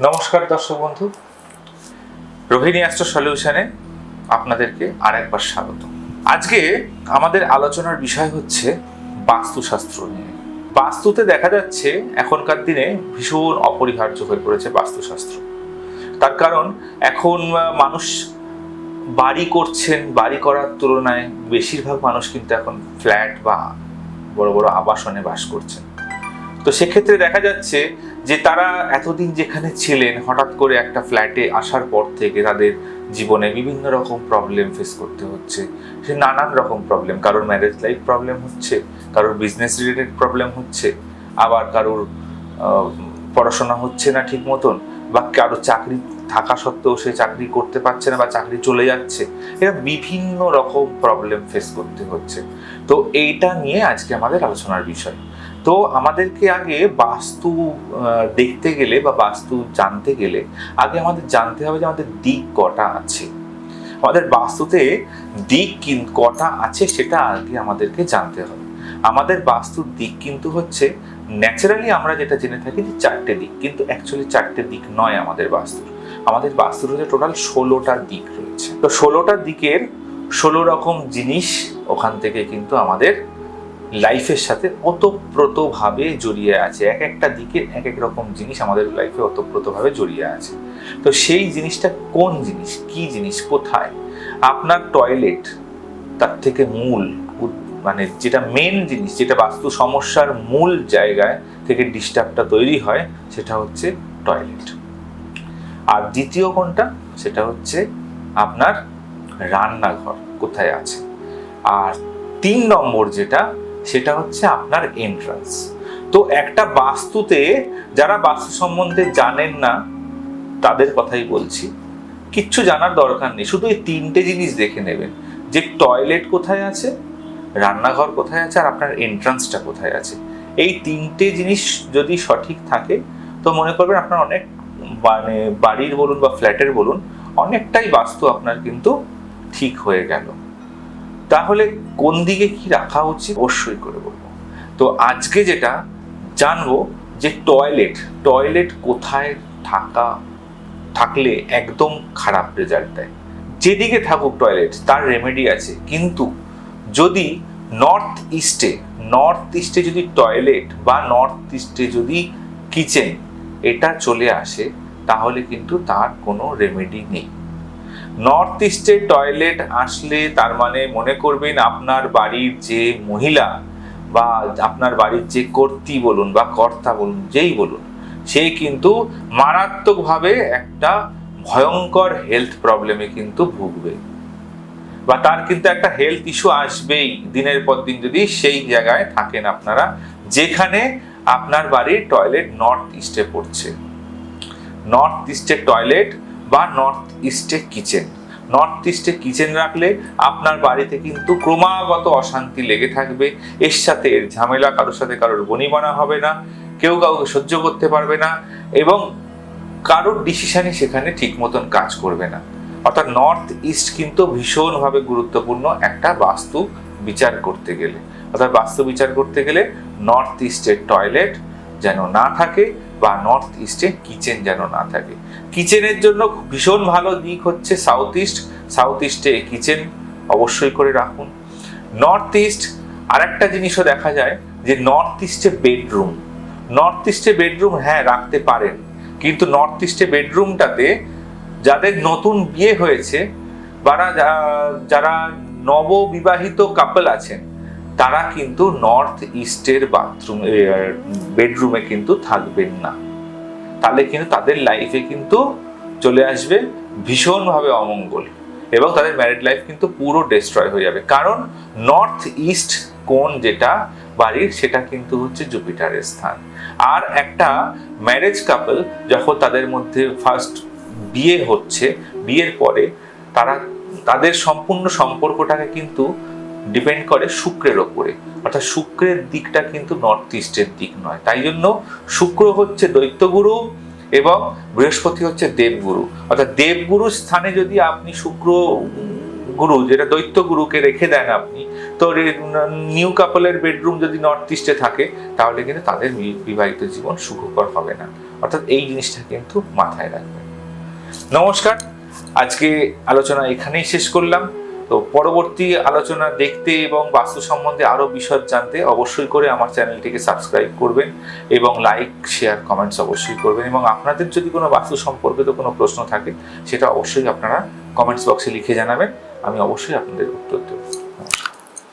নমস্কার দর্শক বন্ধু, রোহিণী অ্যাস্ট্রো সলিউশনে আপনাদেরকে আরেকবার স্বাগত। আজকে আমাদের আলোচনার বিষয় হচ্ছে বাস্তুশাস্ত্র নিয়ে। বাস্তুতে দেখা যাচ্ছে এখনকার দিনে ভীষণ অপরিহার্য হয়ে পড়েছে বাস্তুশাস্ত্র। তার কারণ এখন মানুষ বাড়ি করছেন, বাড়ি করার তুলনায় বেশিরভাগ মানুষ কিন্তু এখন ফ্ল্যাট বা বড় বড় আবাসনে বাস করছেন। তো সেক্ষেত্রে দেখা যাচ্ছে যে তারা এতদিন যেখানে ছিলেন, হঠাৎ করে একটা ফ্ল্যাটে আসার পর থেকে তাদের জীবনে বিভিন্ন রকম প্রবলেম ফেস করতে হচ্ছে। সে নানান রকম প্রবলেম, কারোর ম্যারেজ লাইফ প্রবলেম হচ্ছে, কারোর বিজনেস রিলেটেড প্রবলেম হচ্ছে, আবার কারোর পড়াশোনা হচ্ছে না ঠিক মতন, বা কারোর চাকরি থাকা সত্ত্বেও সে চাকরি করতে পারছে না বা চাকরি চলে যাচ্ছে। এরা বিভিন্ন রকম প্রবলেম ফেস করতে হচ্ছে। তো এইটা নিয়ে আজকে আমাদের আলোচনার বিষয়। তো আমাদেরকে আগে বাস্তু দেখতে গেলে বা বাস্তু জানতে গেলে আগে আমাদের জানতে হবে যে আমাদের দিক কটা আছে। আমাদের বাস্তুতে দিক কটা আছে সেটা আগে আমাদেরকে জানতে হবে। আমাদের বাস্তুর দিক কিন্তু হচ্ছে ন্যাচারালি আমরা যেটা জেনে থাকি যে 4টে দিক, কিন্তু অ্যাকচুয়ালি 4টে দিক নয় আমাদের বাস্তুর। আমাদের বাস্তুর হচ্ছে টোটাল 16টা দিক রয়েছে। তো 16টা দিকের 16 রকম জিনিস ওখান থেকে কিন্তু আমাদের লাইফের সাথে ওতপ্রোতভাবে জড়িয়ে আছে। এক একটা দিকে এক এক রকম জিনিস আমাদের লাইফে ওতপ্রোতভাবে জড়িয়ে আছে। তো সেই জিনিসটা কোন জিনিস, কি জিনিস, কোথায়? আপনার টয়লেট তার থেকে মূল, মানে যেটা মেন জিনিস, যেটা বাস্তু সমস্যার মূল জায়গায় থেকে ডিস্টার্বটা তৈরি হয়, সেটা হচ্ছে টয়লেট। আর দ্বিতীয় কোনটা, সেটা হচ্ছে আপনার রান্নাঘর কোথায় আছে। আর 3 নম্বর যেটা, সেটা হচ্ছে আপনার এন্ট্রান্স। তো একটা বাস্তুতে যারা বাস্তু সম্বন্ধে জানেন না তাদের কথাই বলছি, কিচ্ছু জানার দরকার নেই, শুধু এই 3টে জিনিস দেখে নেবেন যে টয়লেট কোথায় আছে, রান্নাঘর কোথায় আছে, আর আপনার এন্ট্রান্সটা কোথায় আছে। এই 3টে জিনিস যদি সঠিক থাকে তো মনে করবেন আপনার অনেক, মানে বাড়ির বলুন বা ফ্ল্যাটের বলুন, অনেকটাই বাস্তু আপনার কিন্তু ঠিক হয়ে গেল। তাহলে কোন দিকে কি রাখা উচিত অবশ্যই করে বলবো। তো আজকে যেটা জানবো যে টয়লেট কোথায় থাকলে একদম খারাপ রেজাল্ট দেয়। যেদিকে থাকুক টয়লেট তার রেমেডি আছে, কিন্তু যদি নর্থ ইস্টে যদি টয়লেট বা নর্থ ইস্টে যদি কিচেন এটা চলে আসে, তাহলে কিন্তু তার কোনো রেমেডি নেই। নর্থ ইস্টে টয়লেট আসলে তার মানে মনে করবেন আপনার বাড়ির যে মহিলা বা আপনার বাড়ির যে কর্ত্রী বলুন বা কর্তা বলুন, যেই বলুন, সে কিন্তু মারাত্মকভাবে একটা ভয়ঙ্কর হেলথ প্রবলেমে কিন্তু ভুগবে, বা তার কিন্তু একটা হেলথ ইস্যু আসবেই দিনের পর দিন যদি সেই জায়গায় থাকেন আপনারা যেখানে আপনার বাড়ির টয়লেট নর্থ ইস্টে পড়ছে। নর্থ ইস্টের টয়লেট বা নর্থ ইস্টে কিচেন রাখলে আপনার বাড়িতে কিন্তু ক্রমাগত অশান্তি লেগে থাকবে। এর সাথে এর ঝামেলা, কারোর সাথে কারোর বনিবনা হবে না, কেউ কাউকে সহ্য করতে পারবে না, এবং কারোর ডিসিশনই সেখানে ঠিক মতন কাজ করবে না। অর্থাৎ নর্থ ইস্ট কিন্তু ভীষণভাবে গুরুত্বপূর্ণ একটা বাস্তু বিচার করতে গেলে। নর্থ ইস্টের টয়লেট যেন না থাকে বা নর্থ ইস্টে কিচেন যেন না থাকে। কিচেনের জন্য ভীষণ ভালো দিক হচ্ছে সাউথ ইস্টে কিচেন অবশ্যই করে রাখুন। নর্থ ইস্ট আরেকটা জিনিসও দেখা যায় যে নর্থ ইস্টে বেডরুম হ্যাঁ রাখতে পারেন, কিন্তু নর্থ ইস্টে বেডরুমটাতে যাদের নতুন বিয়ে হয়েছে বা যারা নববিবাহিত কাপল আছেন, তারা কিন্তু নর্থ ইস্টের বেডরুমে কিন্তু থাকবেন না। তাহলে কিন্তু তাদের লাইফে কিন্তু চলে আসবে ভীষণভাবে অমঙ্গল, এবং তাদের ম্যারিড লাইফ কিন্তু পুরো ডিস্ট্রয় হয়ে যাবে। কারণ নর্থ ইস্ট কোণ যেটা বাড়ির, সেটা কিন্তু হচ্ছে জুপিটারের স্থান। আর একটা ম্যারেজ কাপল যখন তাদের মধ্যে ফার্স্ট বিয়ে হচ্ছে, বিয়ের পরে তাদের সম্পূর্ণ সম্পর্কটাকে কিন্তু ডিপেন্ড করে শুক্রের ওপরে, অর্থাৎ শুক্রের দিকটা কিন্তু নর্থ ইস্টের দিক নয়। তাই জন্য শুক্র হচ্ছে দৈত্যগুরু এবং বৃহস্পতি হচ্ছে দেবগুরু। অর্থাৎ দেবগুরু স্থানে যদি আপনি শুক্র গুরু, যেটা দৈত্য গুরুকে রেখে দেন আপনি, তো নিউ কাপলের বেডরুম যদি নর্থ ইস্টে থাকে, তাহলে কিন্তু তাদের বিবাহিত জীবন সুখকর হবে না। অর্থাৎ এই জিনিসটা কিন্তু মাথায় রাখবেন। নমস্কার, আজকে আলোচনা এখানেই শেষ করলাম। তো পরবর্তী আলোচনা দেখতে এবং বাস্তু সম্বন্ধে আরো বিশদ জানতে অবশ্যই করে আমার চ্যানেলটিকে সাবস্ক্রাইব করবেন এবং লাইক শেয়ার কমেন্টস অবশ্যই করবেন। এবং আপনাদের যদি কোনো বাস্তু সম্পর্কিত কোনো প্রশ্ন থাকে সেটা অবশ্যই আপনারা কমেন্টস বক্সে লিখে জানাবেন, আমি অবশ্যই আপনাদের উত্তর দেব।